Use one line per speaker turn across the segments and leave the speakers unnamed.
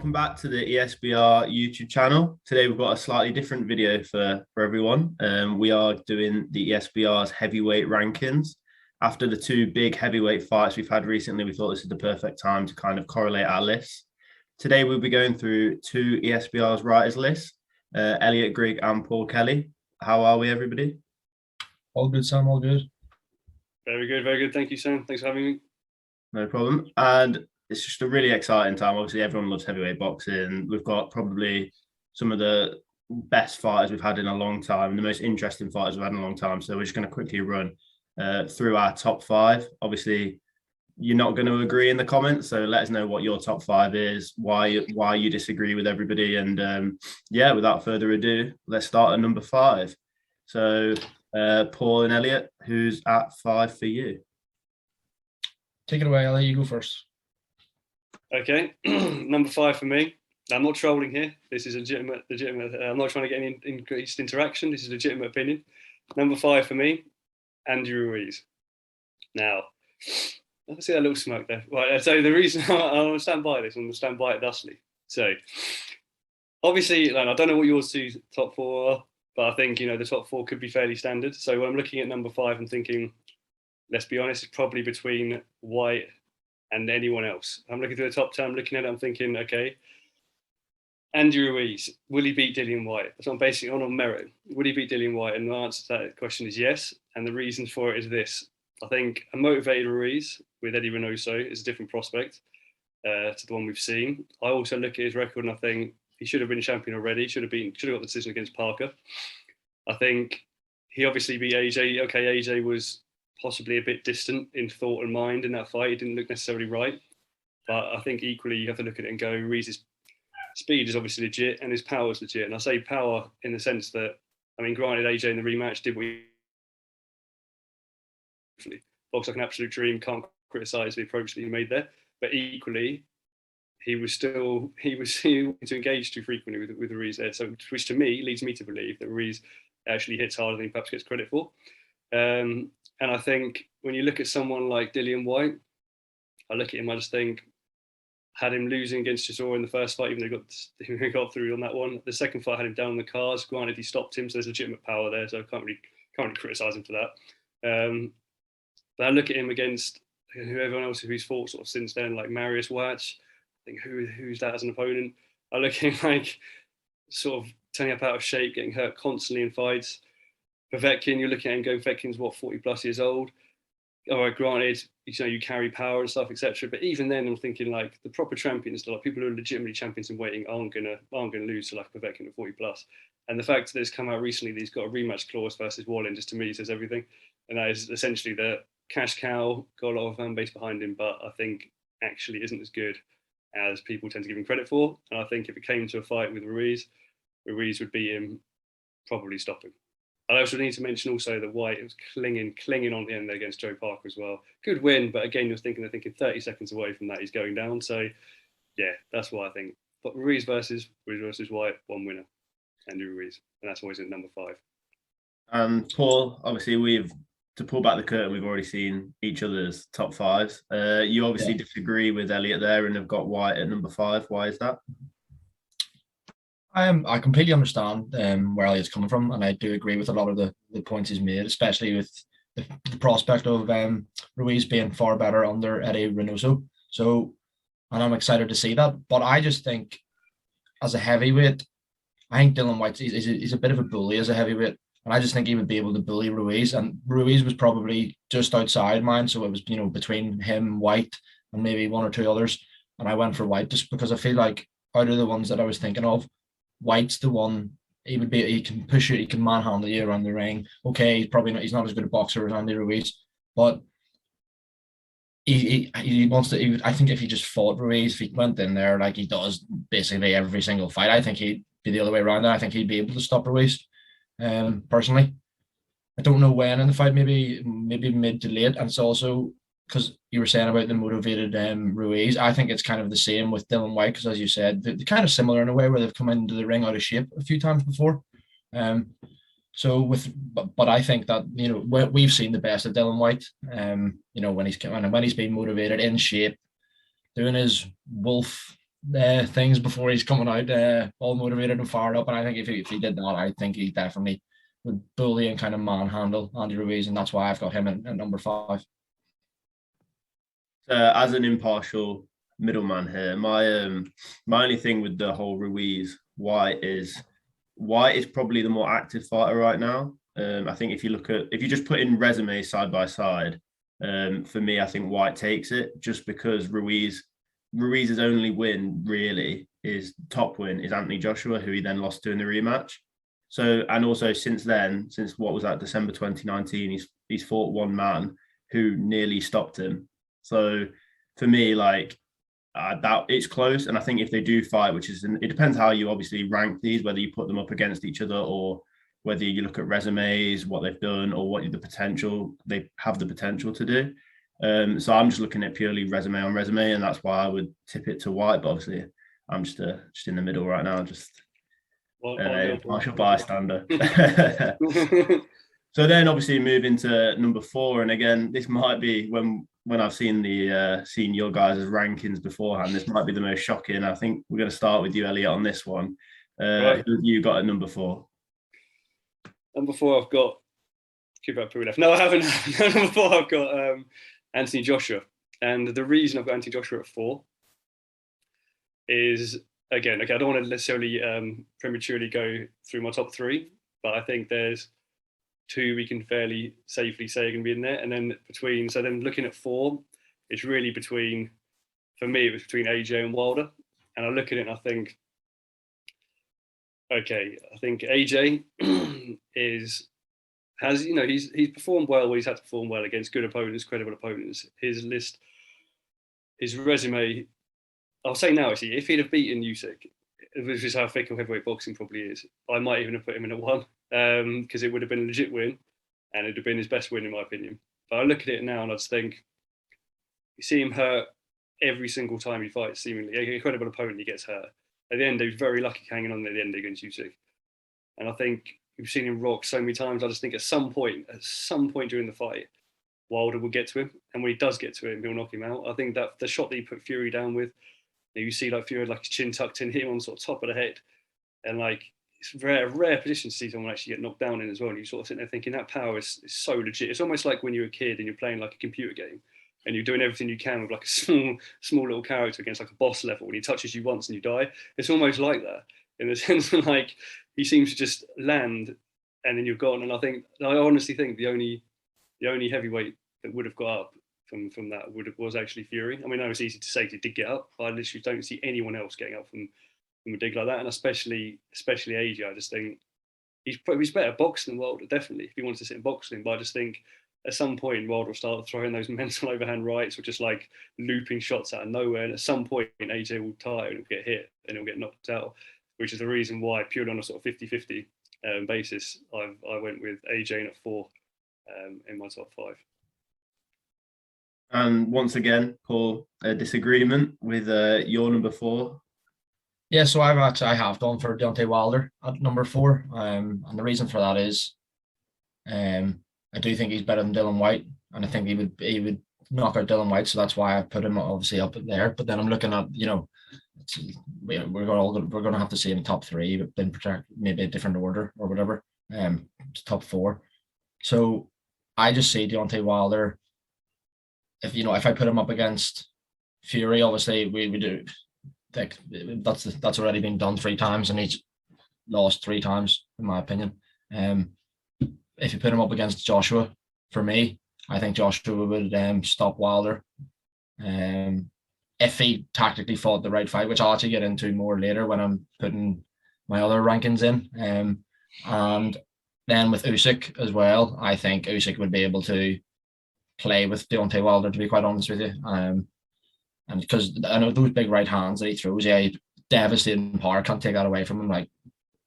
welcome back to the ESBR YouTube channel. Today we've got a slightly different video for everyone. We are doing the ESBR's heavyweight rankings. After the two big heavyweight fights we've had recently, we thought this is the perfect time to kind of correlate our lists. Today we'll be going through two ESBR's writers lists, Elliot Grigg and Paul Kelly. How are we, everybody?
All good, Sam, all good.
Very good, very good. Thank you, Sam. Thanks for having me.
No problem. And it's just a really exciting time. Obviously, everyone loves heavyweight boxing. We've got probably some of the best fighters we've had in a long time, and the most interesting fighters we've had in a long time. So we're just going to quickly run through our top five. Obviously, you're not going to agree in the comments, so let us know what your top five is, why you disagree with everybody, and yeah, without further ado, let's start at number five. So Paul and Elliot, who's at five for you?
Take it away, Elliot. You go first.
Okay, number five for me. I'm not trolling here. This is legitimate. I'm not trying to get any increased interaction. This is a legitimate opinion. Number five for me, Andrew Ruiz. Now, I see that little smoke there. Right, so the reason I'll stand by this, I'm going to stand by it thusly. So, obviously, I don't know what yours two top four are, but I think, the top four could be fairly standard. So when I'm looking at number five, I'm thinking, let's be honest, it's probably between White and anyone else. I'm looking through the top 10, I'm looking at it, I'm thinking, okay, Andrew Ruiz, will he beat Dillian White? So I'm basing it on merit. Will he beat Dillian White? And the answer to that question is yes. And the reason for it is this. I think a motivated Ruiz with Eddie Reynoso is a different prospect to the one we've seen. I also look at his record and I think he should have been champion already, should have got the decision against Parker. I think he obviously beat AJ. Okay, AJ was possibly a bit distant in thought and mind in that fight. He didn't look necessarily right. But I think equally you have to look at it and go, Ruiz's speed is obviously legit and his power is legit. And I say power in the sense that, granted AJ in the rematch did what he boxed like an absolute dream, can't criticise the approach that he made there. But equally, he was to engage too frequently with Ruiz there. So, which to me leads me to believe that Ruiz actually hits harder than he perhaps gets credit for. And I think when you look at someone like Dillian White, I look at him, I just think, had him losing against Chisora in the first fight, even though he got through on that one. The second fight had him down on the cards. Granted, he stopped him, so there's legitimate power there, so I can't really criticise him for that. But I look at him against whoever else who's fought sort of since then, like Marius Watch. I think who's that as an opponent? I look at him like sort of turning up out of shape, getting hurt constantly in fights. Povetkin, you're looking at him going, Povetkin's 40 plus years old. All right, granted, you carry power and stuff, etc. But even then, I'm thinking like the proper champions, like people who are legitimately champions in waiting, aren't gonna lose to like Povetkin at 40 plus. And the fact that it's come out recently that he's got a rematch clause versus Wallin, just to me says everything. And that is essentially the cash cow, got a lot of fan base behind him, but I think actually isn't as good as people tend to give him credit for. And I think if it came to a fight with Ruiz would beat him, probably stop him. I also need to mention also that White was clinging on the end there against Joe Parker as well. Good win, but again, they're thinking 30 seconds away from that, he's going down. So, yeah, that's what I think. But Ruiz versus White, one winner, Andrew Ruiz, and that's always at number five.
Paul, obviously to pull back the curtain, we've already seen each other's top fives. You obviously disagree with Elliot there and have got White at number five. Why is that?
I completely understand where Elliot's coming from, and I do agree with a lot of the points he's made, especially with the prospect of Ruiz being far better under Eddie Reynoso. So, and I'm excited to see that. But I just think, as a heavyweight, I think Dillian White he's a bit of a bully as a heavyweight, and I just think he would be able to bully Ruiz. And Ruiz was probably just outside mine, so it was between him, White, and maybe one or two others. And I went for White just because I feel like out of the ones that I was thinking of, White's the one. He can push you, he can manhandle you around the ring. Okay, he's not as good a boxer as Andy Ruiz, but he wants to. I think if he just fought Ruiz, if he went in there like he does basically every single fight, I think he'd be the other way around. I think he'd be able to stop Ruiz. Personally, I don't know when in the fight, maybe mid to late, and it's also because you were saying about the motivated Ruiz. I think it's kind of the same with Dillian White, because as you said, they're kind of similar in a way where they've come into the ring out of shape a few times before. But I think that we've seen the best of Dillian White. When he's been motivated, in shape, doing his wolf things before he's coming out all motivated and fired up. And I think if he did that, I think he definitely would bully and kind of manhandle Andy Ruiz, and that's why I've got him at number 5.
As an impartial middleman here, my only thing with the whole Ruiz White is probably the more active fighter right now. I think if you just put in resumes side by side, for me, I think White takes it, just because Ruiz's only win really is top win is Anthony Joshua, who he then lost to in the rematch. So, and also since then, since what was that, December 2019, he's fought one man who nearly stopped him. So for me, like that it's close. And I think if they do fight, it depends how you obviously rank these, whether you put them up against each other or whether you look at resumes, what they've done, or what they have the potential to do. So I'm just looking at purely resume on resume, and that's why I would tip it to White. But obviously, I'm just in the middle right now, just partial bystander. So then, obviously, move into number 4, and again, this might be when I've seen seen your guys' rankings beforehand. This might be the most shocking. I think we're going to start with you, Elliot, on this one. Right. Who have you got at number 4?
Number 4, I've got Cooper Poo left. No, I haven't. Number 4, I've got Anthony Joshua. And the reason I've got Anthony Joshua at 4 is, again, okay, I don't want to necessarily prematurely go through my top 3, but I think there's 2 we can fairly safely say are going to be in there. And then looking at 4, it's really between AJ and Wilder. And I look at it and I think, okay, I think AJ he's performed well where he's had to perform well against good opponents, credible opponents. His resume, I'll say now, actually, if he'd have beaten Usyk, which is how fickle heavyweight boxing probably is, I might even have put him in at 1, because it would have been a legit win, and it'd have been his best win in my opinion. But I look at it now and I just think, you see him hurt every single time he fights, seemingly. A credible opponent, he gets hurt. At the end, he was very lucky hanging on at the end against Usyk. And I think we've seen him rock so many times. I just think at some point during the fight, Wilder will get to him. And when he does get to him, he'll knock him out. I think that the shot that he put Fury down with, you see like Fury like his chin tucked in, him on sort of top of the head. And like, it's a rare position to see someone actually get knocked down in as well. And you sort of sit there thinking that power is so legit. It's almost like when you're a kid and you're playing like a computer game and you're doing everything you can with like a small little character against like a boss level, and he touches you once and you die. It's almost like that, in the sense that like he seems to just land and then you're gone. And I honestly think the only heavyweight that would have got up from that was actually Fury. I mean, I know it's easy to say because he did get up, but I literally don't see anyone else getting up from a dig like that. And especially AJ, I just think he's better boxing than Wilder, definitely, if he wants to sit in boxing. But I just think at some point Wilder will start throwing those mental overhand rights or just like looping shots out of nowhere. And at some point AJ will tire and he'll get hit and he'll get knocked out, which is the reason why, purely on a sort of 50-50 basis, I went with AJ at 4 in my top 5.
And once again, Paul, a disagreement with your number 4.
Yeah, so I have gone for Deontay Wilder at number 4. And the reason for that is, I do think he's better than Dillian White, and I think he would knock out Dillian White. So that's why I put him obviously up there. But then I'm looking at, we're going to have to see in the top 3, but then maybe a different order or whatever. Top 4. So I just see Deontay Wilder. If I put him up against Fury, obviously we do. That's already been done 3 times, and he's lost 3 times, in my opinion. If you put him up against Joshua, for me, I think Joshua would stop Wilder. If he tactically fought the right fight, which I'll actually get into more later when I'm putting my other rankings in. And then with Usyk as well, I think Usyk would be able to play with Deontay Wilder, to be quite honest with you. And because I know those big right hands that he throws, devastating power, can't take that away from him. Like,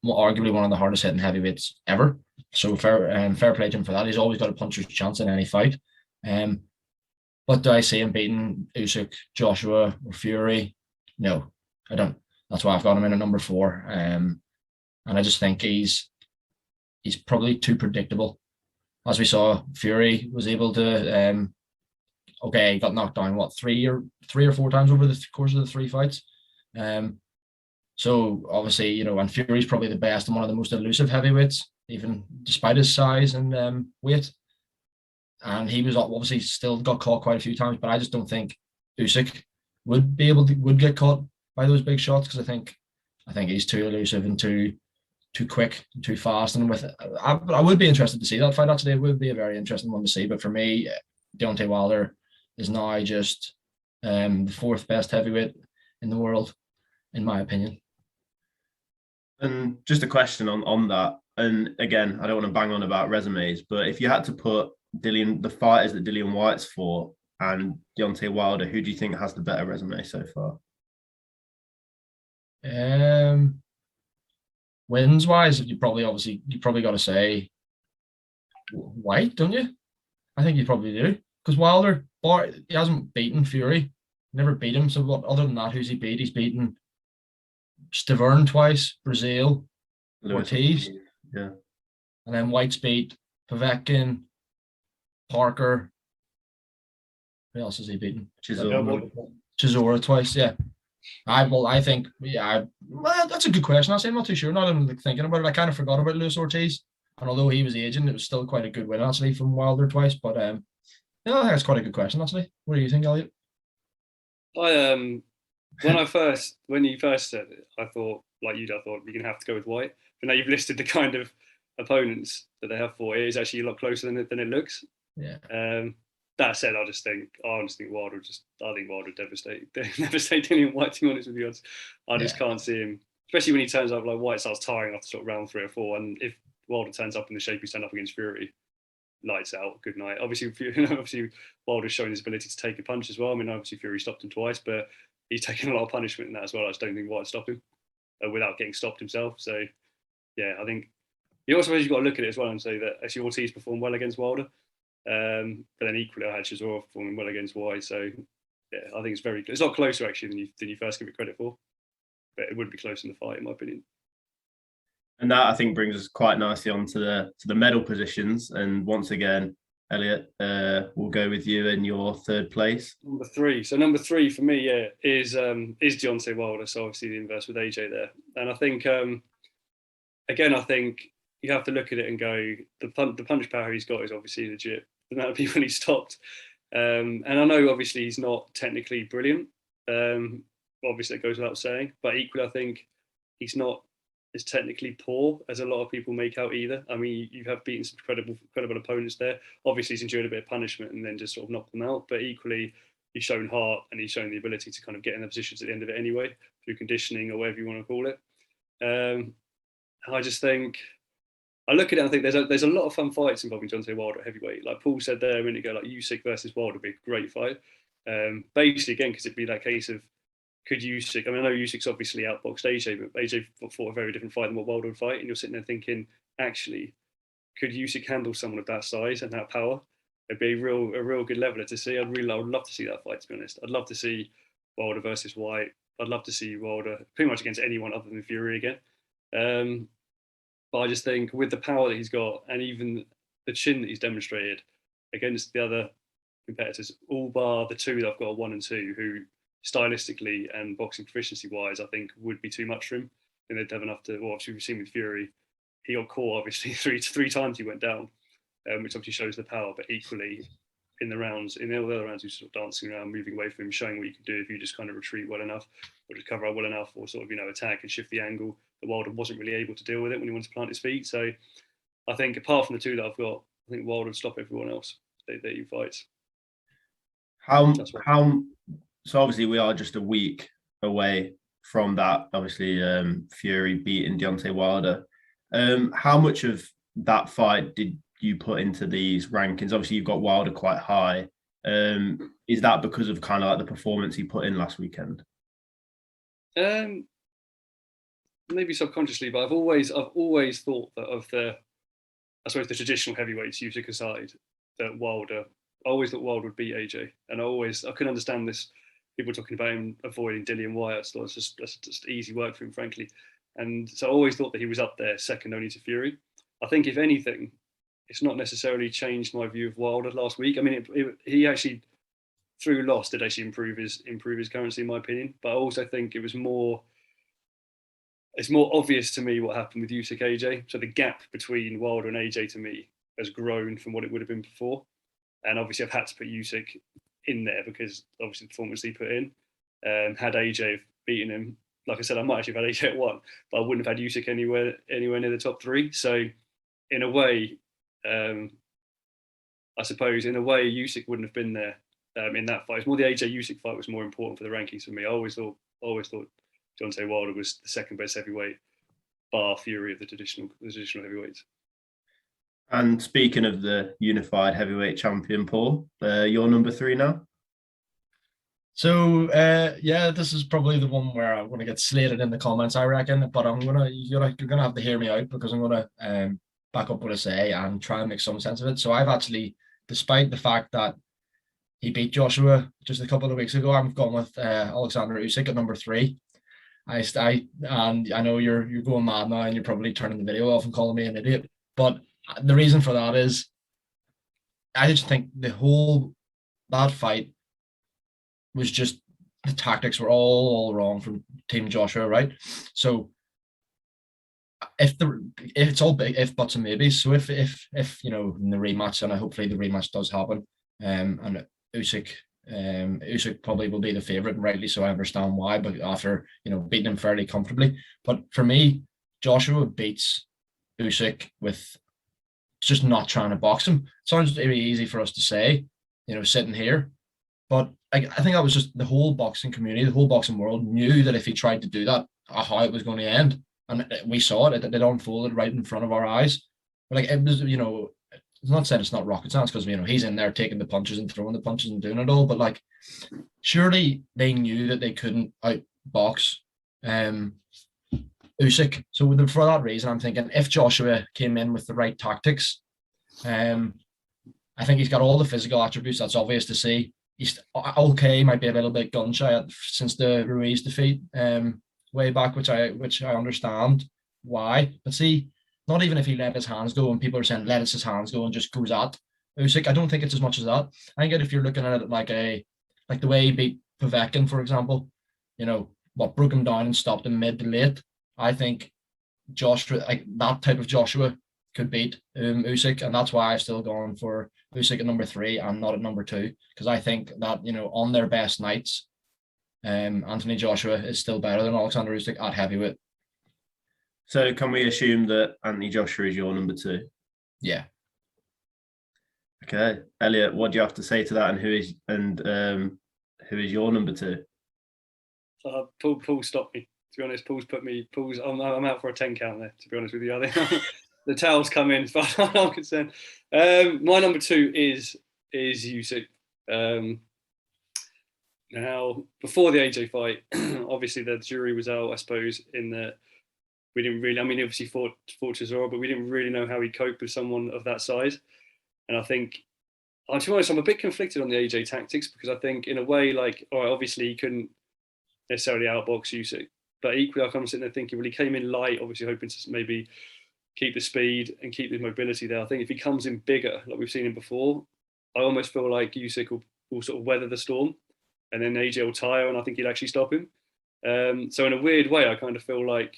arguably one of the hardest hitting heavyweights ever. So fair play to him for that. He's always got a puncher's chance in any fight. But do I see him beating Usyk, Joshua, or Fury? No, I don't. That's why I've got him in at number 4. And I just think he's probably too predictable. As we saw, Fury was able to he got knocked down 3 or 4 times over the course of the 3 fights. So obviously, you know, and Fury's probably the best and one of the most elusive heavyweights, even despite his size and weight. And he was obviously still got caught quite a few times, but I just don't think Usyk would get caught by those big shots, because I think he's too elusive and too quick and too fast. And I would be interested to see that fight. Actually, it would be a very interesting one to see. But for me, Deontay Wilder is now just the fourth best heavyweight in the world, in my opinion.
And just a question on that. And again, I don't want to bang on about resumes, but if you had to put the fighters that Dillian White's fought and Deontay Wilder, who do you think has the better resume so far?
Wins wise, you probably got to say White, don't you? I think you probably do, because Wilder, he hasn't beaten Fury, never beat him. So what? Other than that, who's he beat? He's beaten Stavern twice, Brazil, Ortiz,
yeah,
and then White's beat Povetkin, Parker. Who else has he beaten? Chisora twice. Yeah. I think well, that's a good question. I'm not too sure. Not even thinking about it. I kind of forgot about Luis Ortiz, and although he was aging, it was still quite a good win actually from Wilder twice. But yeah, I think that's quite a good question actually. What do you think, Elliot?
When you first said it, I thought like you. I thought you're gonna have to go with White. But now you've listed the kind of opponents that they have fought. It is actually a lot closer than it looks.
Yeah.
That said, I honestly think Wilder devastate Dillian White. To be honest with you, I just can't see him, especially when he turns up like White starts tiring after sort of round 3 or 4, and if Wilder turns up in the shape he's turned up against Fury, lights out, good night. Obviously Wilder's shown his ability to take a punch as well. I mean, obviously Fury stopped him twice, but he's taken a lot of punishment in that as well. I just don't think White stopped him without getting stopped himself. So yeah, I think you've got to look at it as well and say that actually Ortiz performed well against Wilder. But then equally, I had Chisora performing well against White. So yeah, I think it's a lot closer actually than you first give it credit for. But it would be close in the fight, in my opinion.
And that I think brings us quite nicely on to the medal positions. And once again, Elliot, we'll go with you in your third place.
Number 3. So number 3 for me, yeah, is Deontay Wilder. So obviously the inverse with AJ there. And I think again, I think you have to look at it and go, the punch power he's got is obviously legit. The amount of people he stopped. And I know obviously he's not technically brilliant. Obviously it goes without saying. But equally, I think he's not as technically poor as a lot of people make out either. I mean, you have beaten some credible opponents there. Obviously he's endured a bit of punishment and then just sort of knocked them out. But equally, he's shown heart and he's shown the ability to kind of get in the positions at the end of it anyway, through conditioning or whatever you want to call it. I just think, I look at it and I think there's a lot of fun fights involving Deontay Wilder at heavyweight. Like Paul said there a minute ago, like Usyk versus Wilder would be a great fight. Basically, again, because it'd be that case of, could Usyk, I mean, I know Usyk's obviously outboxed AJ, but AJ fought a very different fight than what Wilder would fight. And you're sitting there thinking, actually, could Usyk handle someone of that size and that power? It'd be a real good leveler to see. I would love to see that fight, to be honest. I'd love to see Wilder versus White. I'd love to see Wilder pretty much against anyone other than Fury again. But I just think with the power that he's got and even the chin that he's demonstrated against the other competitors, all bar the two that I've got 1 and 2, who stylistically and boxing proficiency wise, I think would be too much for him. And they'd have enough to, well, obviously we've seen with Fury, he got caught obviously three times he went down, which obviously shows the power, but equally in all the other rounds, he was sort of dancing around, moving away from him, showing what you can do if you just kind of retreat well enough or just cover up well enough or sort of, attack and shift the angle. The Wilder wasn't really able to deal with it when he wanted to plant his feet. So I think apart from the 2 that I've got, I think Wilder would stop everyone else that he fights.
So obviously we are just a week away from that. Obviously, Fury beating Deontay Wilder. How much of that fight did you put into these rankings? Obviously, you've got Wilder quite high. Is that because of kind of like the performance he put in last weekend?
Maybe subconsciously, but I've always thought that of the traditional heavyweights, Usyk aside, that I always thought Wilder would beat AJ, and I couldn't understand this. People talking about him avoiding Dillian White. I thought that's just easy work for him, frankly. And so I always thought that he was up there, second only to Fury. I think if anything, it's not necessarily changed my view of Wilder last week. I mean, he actually through loss did actually improve his currency, in my opinion. But I also think it's more obvious to me what happened with Usyk AJ. So the gap between Wilder and AJ to me has grown from what it would have been before. And obviously I've had to put Usyk in there because obviously the performance he put in. Had AJ beaten him, like I said, I might actually have had AJ at 1, but I wouldn't have had Usyk anywhere near the top 3. So in a way, I suppose in a way Usyk wouldn't have been there in that fight. It's more the AJ Usyk fight was more important for the rankings for me. I always thought Deontay Wilder was the second best heavyweight, bar Fury of the traditional heavyweights.
And speaking of the unified heavyweight champion, Paul, you're number 3 now.
So this is probably the one where I'm going to get slated in the comments, I reckon. But you're gonna have to hear me out because I'm gonna back up what I say and try and make some sense of it. So I've actually, despite the fact that he beat Joshua just a couple of weeks ago, I've gone with Alexander Usyk at number 3. And I know you're going mad now and you're probably turning the video off and calling me an idiot. But the reason for that is I just think that fight was just, the tactics were all wrong from Team Joshua, right? So if it's all big if buts and maybes. So if in the rematch, and hopefully the rematch does happen, and Usyk probably will be the favorite, and rightly so. I understand why, but after beating him fairly comfortably. But for me, Joshua beats Usyk with just not trying to box him. Sounds really easy for us to say, sitting here, but I think that was just the whole boxing community, the whole boxing world knew that if he tried to do that, how it was going to end, and we saw it. It unfolded right in front of our eyes. But it was, it's not saying it's not rocket science because he's in there taking the punches and throwing the punches and doing it all, but surely they knew that they couldn't outbox Usyk. So for that reason, I'm thinking if Joshua came in with the right tactics, I think he's got all the physical attributes. That's obvious to see. He's okay, might be a little bit gun shy since the Ruiz defeat way back, which I understand why. But see, not even if he let his hands go, and people are saying let his hands go and just goes at Usyk, I don't think it's as much as that. I think if you're looking at it like the way he beat Povetkin, for example, broke him down and stopped him mid to late. I think Joshua, that type of Joshua, could beat Usyk, and that's why I've still gone for Usyk at number 3 and not at number 2, because I think that on their best nights, Anthony Joshua is still better than Alexander Usyk at heavyweight.
So can we assume that Anthony Joshua is your number 2?
Yeah.
Okay, Elliot, what do you have to say to that, and who is your number 2?
Paul stopped me. To be honest, Paul's. I'm out for a 10 count there. To be honest with you, I think the towels come in as far as I'm concerned. My number 2 is Usyk. Now, before the AJ fight, obviously the jury was out, I suppose, in that we didn't really. I mean, obviously fought Chisora, but we didn't really know how he coped with someone of that size. And I think, to be honest, I'm a bit conflicted on the AJ tactics because I think, in a way, obviously he couldn't necessarily outbox Usyk, but equally, I'm sitting there thinking, well, he came in light, obviously hoping to maybe keep the speed and keep the mobility there. I think if he comes in bigger, like we've seen him before, I almost feel like Usyk will sort of weather the storm, and then AJ will tire, and I think he'll actually stop him. So in a weird way, I kind of feel like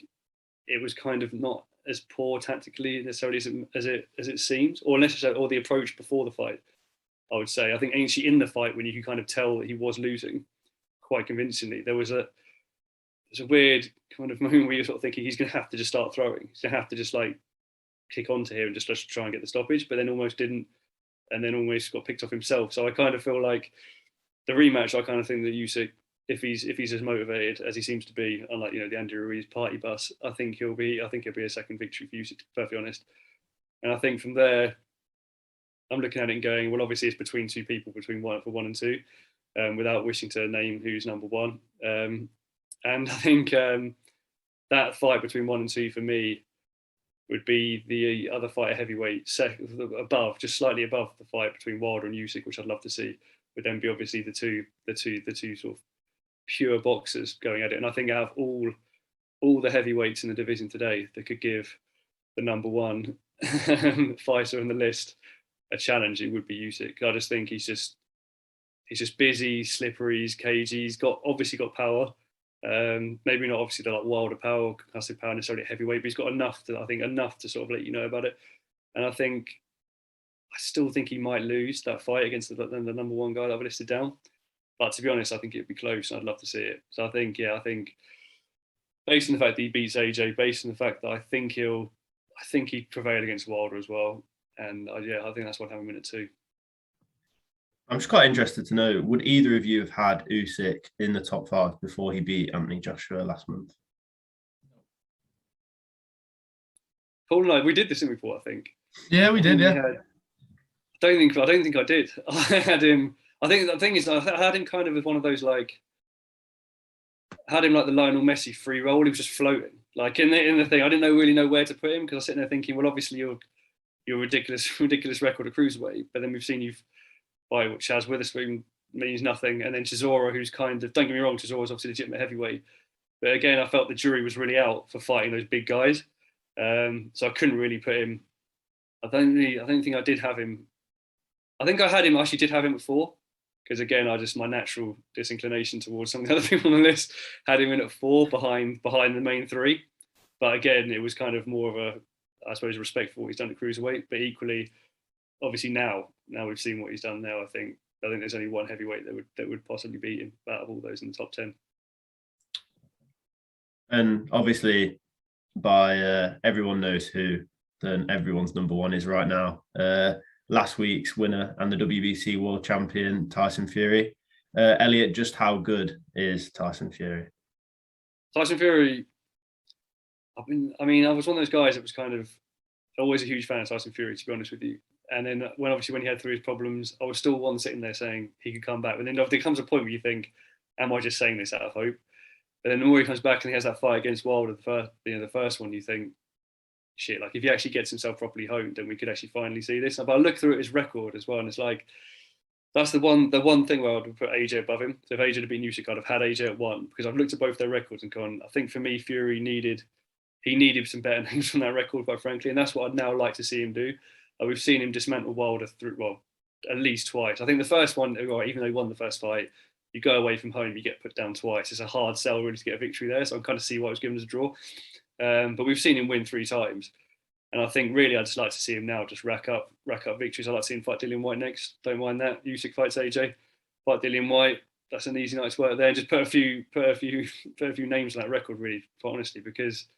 it was kind of not as poor tactically necessarily as it seems, or the approach before the fight. I would say I think actually in the fight, when you could kind of tell that he was losing quite convincingly, there's a weird kind of moment where you're sort of thinking he's going to have to just start throwing. He's going to have to just kick onto here and just try and get the stoppage, but then almost didn't, and then almost got picked off himself. So I kind of feel like the rematch, I kind of think that Usyk, if he's as motivated as he seems to be, unlike the Andy Ruiz party bus, I think he'll be a second victory for Usyk, to be perfectly honest. And I think from there, I'm looking at it and going, well, obviously it's between two people, between one and 2, without wishing to name who's number 1. And I think that fight between 1 and 2 for me would be the other fight, a heavyweight, just slightly above the fight between Wilder and Usyk, which I'd love to see. Would then be obviously the two sort of pure boxers going at it. And I think out of all the heavyweights in the division today that could give the number 1 fighter on the list a challenge, it would be Usyk. I just think he's he's just busy, slippery, he's cagey. He's obviously got power. Maybe not obviously the like Wilder power, concussive power necessarily at heavyweight, but he's got enough to sort of let you know about it. And I still think he might lose that fight against the number one guy that I've listed down. But to be honest, I think it'd be close, and I'd love to see it. So I think based on the fact that he beats AJ, based on the fact that I think he'd prevail against Wilder as well. And I think that's what I'm having him in at 2.
I'm just quite interested to know, would either of you have had Usyk in the top 5 before he beat Anthony Joshua last month?
Paul and I, we did this before, I think.
Yeah, we did, yeah.
I don't think I did. I had him. I think the thing is, I had him kind of as one of those like the Lionel Messi free roll. He was just floating. Like in the thing, I didn't really know where to put him because I was sitting there thinking, well, obviously you're ridiculous record of cruiserweight, but then we've seen you fight Chaz Witherspoon means nothing, and then Chisora, who's kind of, don't get me wrong, Chisora's obviously legitimate heavyweight, but again, I felt the jury was really out for fighting those big guys, so I couldn't really put him. I don't think I did have him. I think I had him. I actually did have him at 4. Because again, my natural disinclination towards some of the other people on the list had him in at 4 behind the main 3. But again, it was kind of more of a, I suppose, respect for what he's done at cruiserweight. But equally, obviously now we've seen what he's done. Now I think there's only one heavyweight that would possibly beat him out of all those in the top 10.
And obviously, by everyone knows who then everyone's number 1 is right now. Last week's winner and the WBC world champion, Tyson Fury. Elliot, just how good is Tyson Fury?
Tyson Fury, I was one of those guys that was kind of always a huge fan of Tyson Fury, to be honest with you. And then when he had through his problems, I was still one sitting there saying he could come back. But then there comes a point where you think, am I just saying this out of hope? But then the more he comes back and he has that fight against Wilder, the first one, you think, shit, like if he actually gets himself properly honed, then we could actually finally see this. But I look through at his record as well, and it's like that's the one thing where I would put AJ above him. So if AJ had been Usyk, I'd have had AJ at 1 because I've looked at both their records and gone, I think for me, Fury needed some better names from that record, quite frankly, and that's what I'd now like to see him do. We've seen him dismantle Wilder at least twice. I think the first one, even though he won the first fight, you go away from home, you get put down twice. It's a hard sell really to get a victory there. So I kind of see why it was given as a draw. But we've seen him win 3 times. And I think really I'd just like to see him now just rack up victories. I'd like to see him fight Dillian White next. Don't mind that. Usyk fights AJ. Fight Dillian White. That's an easy night's work there. And just put a few names on that record, really, quite honestly, because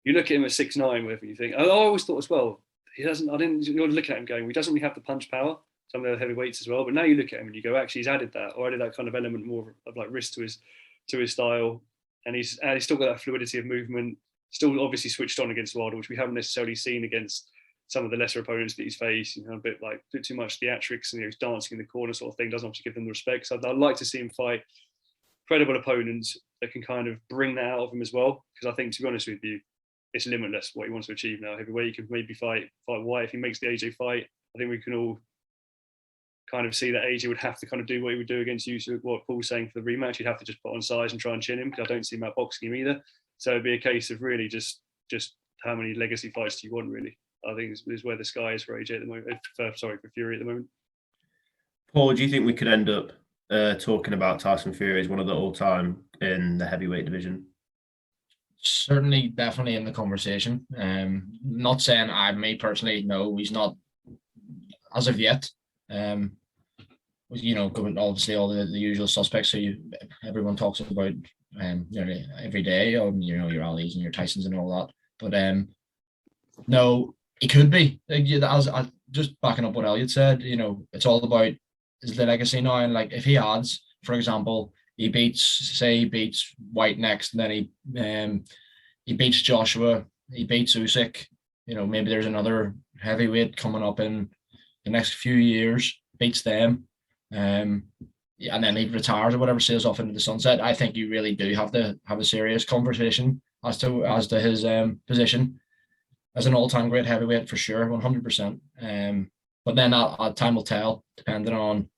you look at him at 6'9", whatever you think. I always thought as well, you're looking at him going, he doesn't really have the punch power, some of the other heavyweights as well. But now you look at him and you go, actually, he's added that kind of element more of like wrist to his style. And he's still got that fluidity of movement. Still obviously switched on against Wilder, which we haven't necessarily seen against some of the lesser opponents that he's faced. A bit too much theatrics, and he's dancing in the corner sort of thing. Doesn't obviously give them the respect. So I'd like to see him fight credible opponents that can kind of bring that out of him as well. Because I think, to be honest with you, it's limitless what he wants to achieve now. Heavyweight, he could maybe fight White if he makes the AJ fight. I think we can all kind of see that AJ would have to kind of do what he would do against Usyk. What Paul's saying for the rematch, he'd have to just put on size and try and chin him, because I don't see him outboxing him either. So it'd be a case of really just how many legacy fights do you want, really? I think is where the sky is for AJ at the moment. For Fury at the moment.
Paul, do you think we could end up talking about Tyson Fury as one of the all-time in the heavyweight division?
Certainly, definitely in the conversation. Not saying me personally, no, he's not as of yet. Obviously all the usual suspects. So everyone talks about every day on your Ali's and your Tysons and all that. But no, he could be. As just backing up what Elliot said, it's all about is the legacy now. And like if he adds, for example, he beats White next, and then he beats Joshua, he beats Usyk. Maybe there's another heavyweight coming up in the next few years, beats them, and then he retires or whatever, sails off into the sunset. I think you really do have to have a serious conversation as to his position as an all-time great heavyweight for sure, 100%. But then time will tell, depending on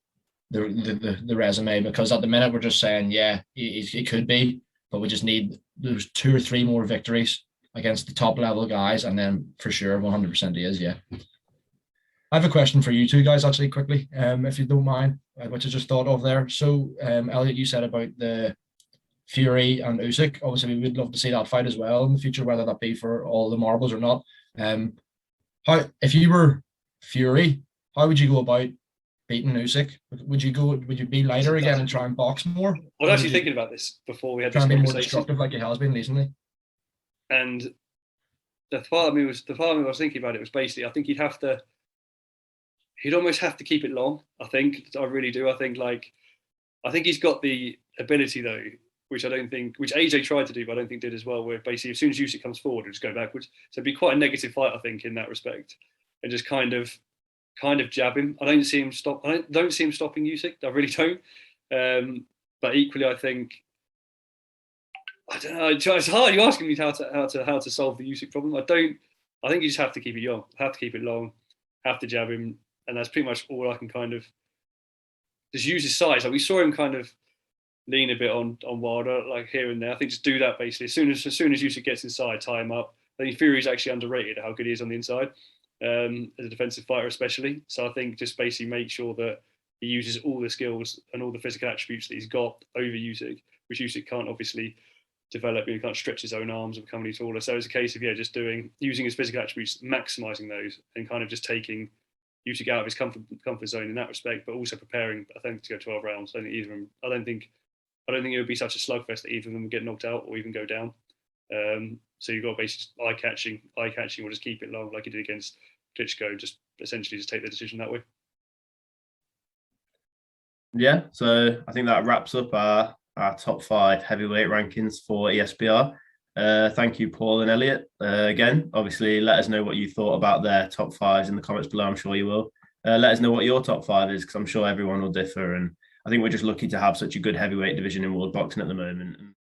the resume, because at the minute we're just saying, yeah, he could be, but we just need there's 2 or 3 more victories against the top level guys, and then for sure 100% he is. Yeah. I have a question for you two guys, actually, quickly, if you don't mind. which I just thought of there. So, Elliot, you said about the Fury and Usyk. Obviously, we would love to see that fight as well in the future, whether that be for all the marbles or not. How, if you were Fury, how would you go about beating Usyk? Would you be lighter again and try and box more?
I was actually thinking about this before we had this
conversation. Try and be more
conversation.
destructive like it has been recently.
And the part of me was thinking about it was basically, I think he'd almost have to keep it long. I really do. I think he's got the ability though, which AJ tried to do, but I don't think did as well, where basically as soon as Usyk comes forward, it'll just go backwards. So it'd be quite a negative fight, I think, in that respect. And just kind of jab him. I don't see him stopping Usyk. I really don't. But equally, I think, I don't know. It's hard. You're asking me how to solve the Usyk problem. I think you just have to keep it young, have to keep it long, have to jab him, and that's pretty much all I can kind of just use his size. Like we saw him kind of lean a bit on Wilder, like here and there. I think just do that basically. As soon as Usyk gets inside, tie him up. I think Fury's actually underrated how good he is on the inside, as a defensive fighter especially. So I think just basically make sure that he uses all the skills and all the physical attributes that he's got over Usyk, which Usyk can't obviously develop. He can't stretch his own arms and become any taller. So it's a case of just using his physical attributes, maximising those, and kind of just taking Usyk out of his comfort zone in that respect, but also preparing, I think, to go 12 rounds. I don't think it would be such a slugfest that either of them would get knocked out or even go down. So you've got basically eye catching, or just keep it long like he did against Klitschko. Just essentially just take the decision that way.
Yeah, so I think that wraps up our top 5 heavyweight rankings for ESBR. Thank you, Paul and Elliot. Again, obviously, let us know what you thought about their top 5s in the comments below. I'm sure you will. Let us know what your top 5 is, because I'm sure everyone will differ. And I think we're just lucky to have such a good heavyweight division in world boxing at the moment. And